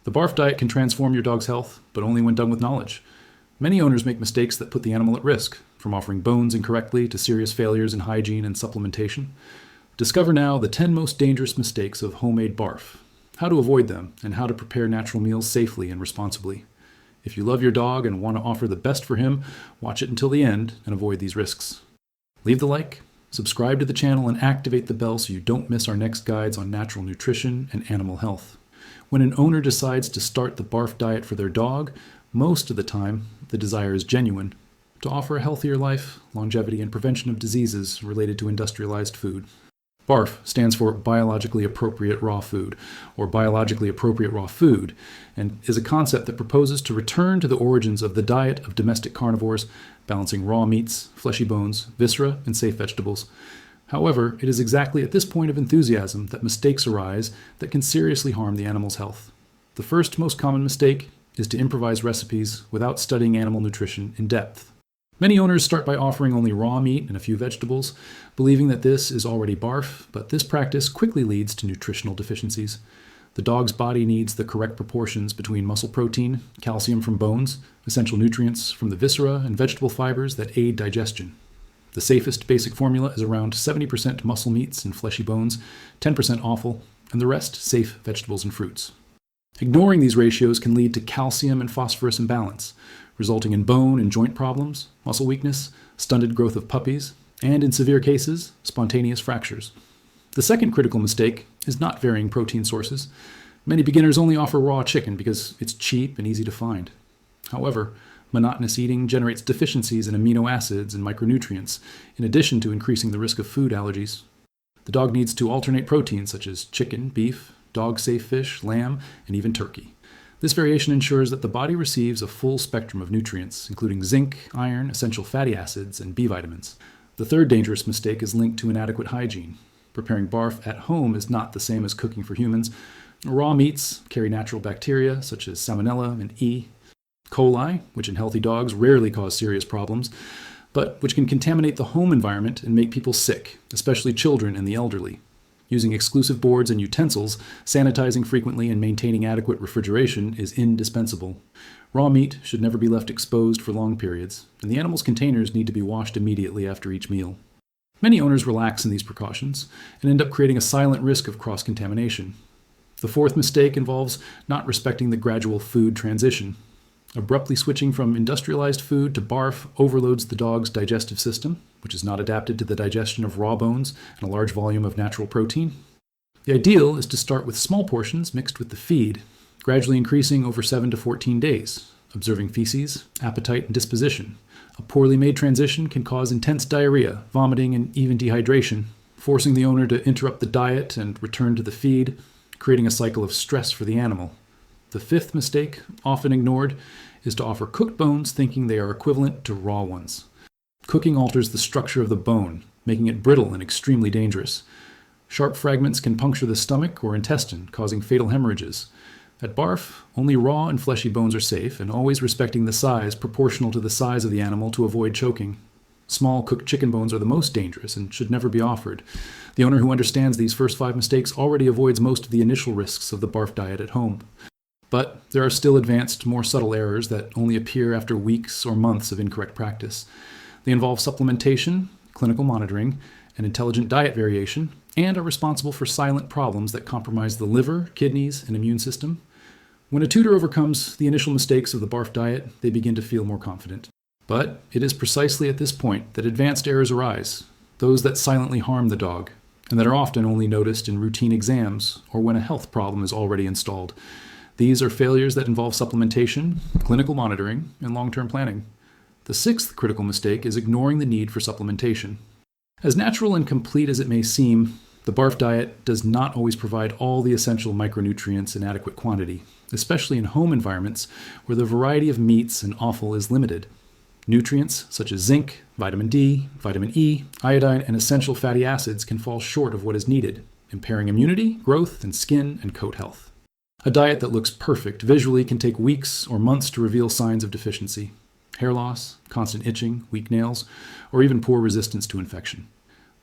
The BARF diet can transform your dog's health, but only when done with knowledge. Many owners make mistakes that put the animal at risk, from offering bones incorrectly to serious failures in hygiene and supplementation. Discover now the 10 most dangerous mistakes of homemade BARF, how to avoid them, and how to prepare natural meals safely and responsibly. If you love your dog and want to offer the best for him, watch it until the end and avoid these risks. Leave the like, subscribe to the channel, and activate the bell so you don't miss our next guides on natural nutrition and animal health. When an owner decides to start the BARF diet for their dog, most of the time the desire is genuine, to offer a healthier life, longevity, and prevention of diseases related to industrialized food. BARF stands for Biologically Appropriate Raw Food, or Biologically Appropriate Raw Food, and is a concept that proposes to return to the origins of the diet of domestic carnivores, balancing raw meats, fleshy bones, viscera, and safe vegetables. However, it is exactly at this point of enthusiasm that mistakes arise that can seriously harm the animal's health. The first most common mistake is to improvise recipes without studying animal nutrition in depth. Many owners start by offering only raw meat and a few vegetables, believing that this is already BARF, but this practice quickly leads to nutritional deficiencies. The dog's body needs the correct proportions between muscle protein, calcium from bones, essential nutrients from the viscera, and vegetable fibers that aid digestion. The safest basic formula is around 70% muscle meats and fleshy bones, 10% offal, and the rest safe vegetables and fruits. Ignoring these ratios can lead to calcium and phosphorus imbalance, resulting in bone and joint problems, muscle weakness, stunted growth of puppies, and in severe cases, spontaneous fractures. The second critical mistake is not varying protein sources. Many beginners only offer raw chicken because it's cheap and easy to find. However, monotonous eating generates deficiencies in amino acids and micronutrients, in addition to increasing the risk of food allergies. The dog needs to alternate proteins such as chicken, beef, dog-safe fish, lamb, and even turkey. This variation ensures that the body receives a full spectrum of nutrients, including zinc, iron, essential fatty acids, and B vitamins. The third dangerous mistake is linked to inadequate hygiene. Preparing BARF at home is not the same as cooking for humans. Raw meats carry natural bacteria such as Salmonella and E. coli, which in healthy dogs rarely cause serious problems, but which can contaminate the home environment and make people sick, especially children and the elderly. Using exclusive boards and utensils, sanitizing frequently, and maintaining adequate refrigeration is indispensable. Raw meat should never be left exposed for long periods, and the animal's containers need to be washed immediately after each meal. Many owners relax in these precautions and end up creating a silent risk of cross-contamination. The fourth mistake involves not respecting the gradual food transition. Abruptly switching from industrialized food to BARF overloads the dog's digestive system, which is not adapted to the digestion of raw bones and a large volume of natural protein. The ideal is to start with small portions mixed with the feed, gradually increasing over 7 to 14 days, observing feces, appetite, and disposition. A poorly made transition can cause intense diarrhea, vomiting, and even dehydration, forcing the owner to interrupt the diet and return to the feed, creating a cycle of stress for the animal. The fifth mistake, often ignored, is to offer cooked bones thinking they are equivalent to raw ones. Cooking alters the structure of the bone, making it brittle and extremely dangerous. Sharp fragments can puncture the stomach or intestine, causing fatal hemorrhages. At BARF, only raw and fleshy bones are safe, and always respecting the size proportional to the size of the animal to avoid choking. Small cooked chicken bones are the most dangerous and should never be offered. The owner who understands these first 5 mistakes already avoids most of the initial risks of the BARF diet at home. But there are still advanced, more subtle errors that only appear after weeks or months of incorrect practice. They involve supplementation, clinical monitoring, and intelligent diet variation, and are responsible for silent problems that compromise the liver, kidneys, and immune system. When a tutor overcomes the initial mistakes of the BARF diet, they begin to feel more confident. But it is precisely at this point that advanced errors arise, those that silently harm the dog, and that are often only noticed in routine exams or when a health problem is already installed. These are failures that involve supplementation, clinical monitoring, and long-term planning. The sixth critical mistake is ignoring the need for supplementation. As natural and complete as it may seem, the BARF diet does not always provide all the essential micronutrients in adequate quantity, especially in home environments where the variety of meats and offal is limited. Nutrients such as zinc, vitamin D, vitamin E, iodine, and essential fatty acids can fall short of what is needed, impairing immunity, growth, and skin and coat health. A diet that looks perfect visually can take weeks or months to reveal signs of deficiency. Hair loss, constant itching, weak nails, or even poor resistance to infection.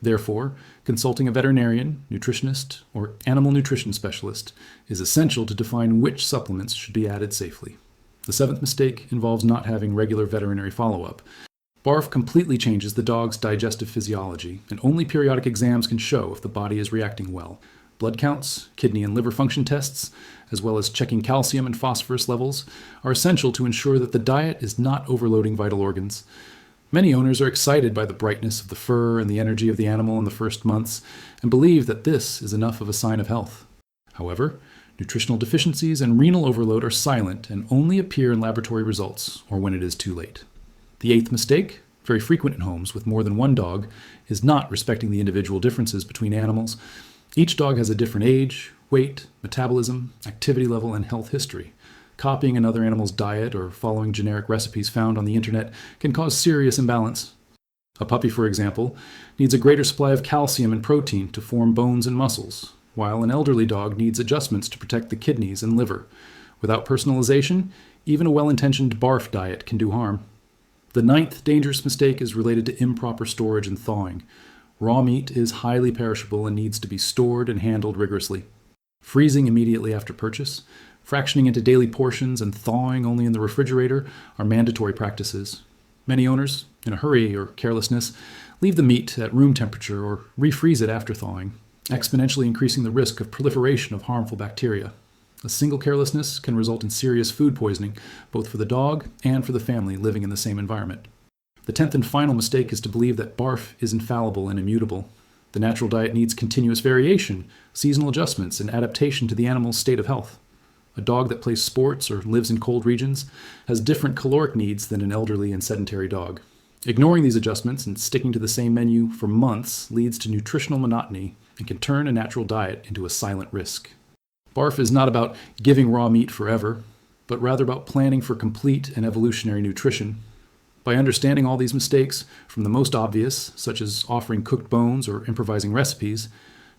Therefore, consulting a veterinarian, nutritionist, or animal nutrition specialist is essential to define which supplements should be added safely. The seventh mistake involves not having regular veterinary follow-up. BARF completely changes the dog's digestive physiology, and only periodic exams can show if the body is reacting well. Blood counts, kidney and liver function tests, as well as checking calcium and phosphorus levels, are essential to ensure that the diet is not overloading vital organs. Many owners are excited by the brightness of the fur and the energy of the animal in the first months, and believe that this is enough of a sign of health. However, nutritional deficiencies and renal overload are silent and only appear in laboratory results, or when it is too late. The eighth mistake, very frequent in homes with more than one dog, is not respecting the individual differences between animals. Each dog has a different age, weight, metabolism, activity level, and health history. Copying another animal's diet or following generic recipes found on the internet can cause serious imbalance. A puppy, for example, needs a greater supply of calcium and protein to form bones and muscles, while an elderly dog needs adjustments to protect the kidneys and liver. Without personalization, even a well-intentioned BARF diet can do harm. The ninth dangerous mistake is related to improper storage and thawing. Raw meat is highly perishable and needs to be stored and handled rigorously. Freezing immediately after purchase, fractioning into daily portions, and thawing only in the refrigerator are mandatory practices. Many owners, in a hurry or carelessness, leave the meat at room temperature or refreeze it after thawing, exponentially increasing the risk of proliferation of harmful bacteria. A single carelessness can result in serious food poisoning, both for the dog and for the family living in the same environment. The 10th and final mistake is to believe that BARF is infallible and immutable. The natural diet needs continuous variation, seasonal adjustments, and adaptation to the animal's state of health. A dog that plays sports or lives in cold regions has different caloric needs than an elderly and sedentary dog. Ignoring these adjustments and sticking to the same menu for months leads to nutritional monotony and can turn a natural diet into a silent risk. BARF is not about giving raw meat forever, but rather about planning for complete and evolutionary nutrition. By understanding all these mistakes, from the most obvious, such as offering cooked bones or improvising recipes,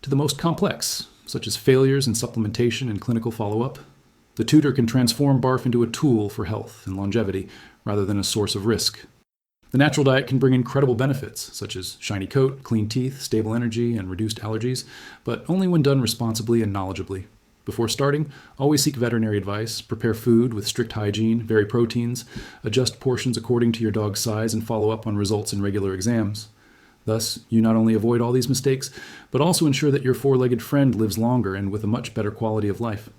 to the most complex, such as failures in supplementation and clinical follow-up, the tutor can transform BARF into a tool for health and longevity rather than a source of risk. The natural diet can bring incredible benefits, such as shiny coat, clean teeth, stable energy, and reduced allergies, but only when done responsibly and knowledgeably. Before starting, always seek veterinary advice, prepare food with strict hygiene, vary proteins, adjust portions according to your dog's size, and follow up on results in regular exams. Thus, you not only avoid all these mistakes, but also ensure that your four-legged friend lives longer and with a much better quality of life.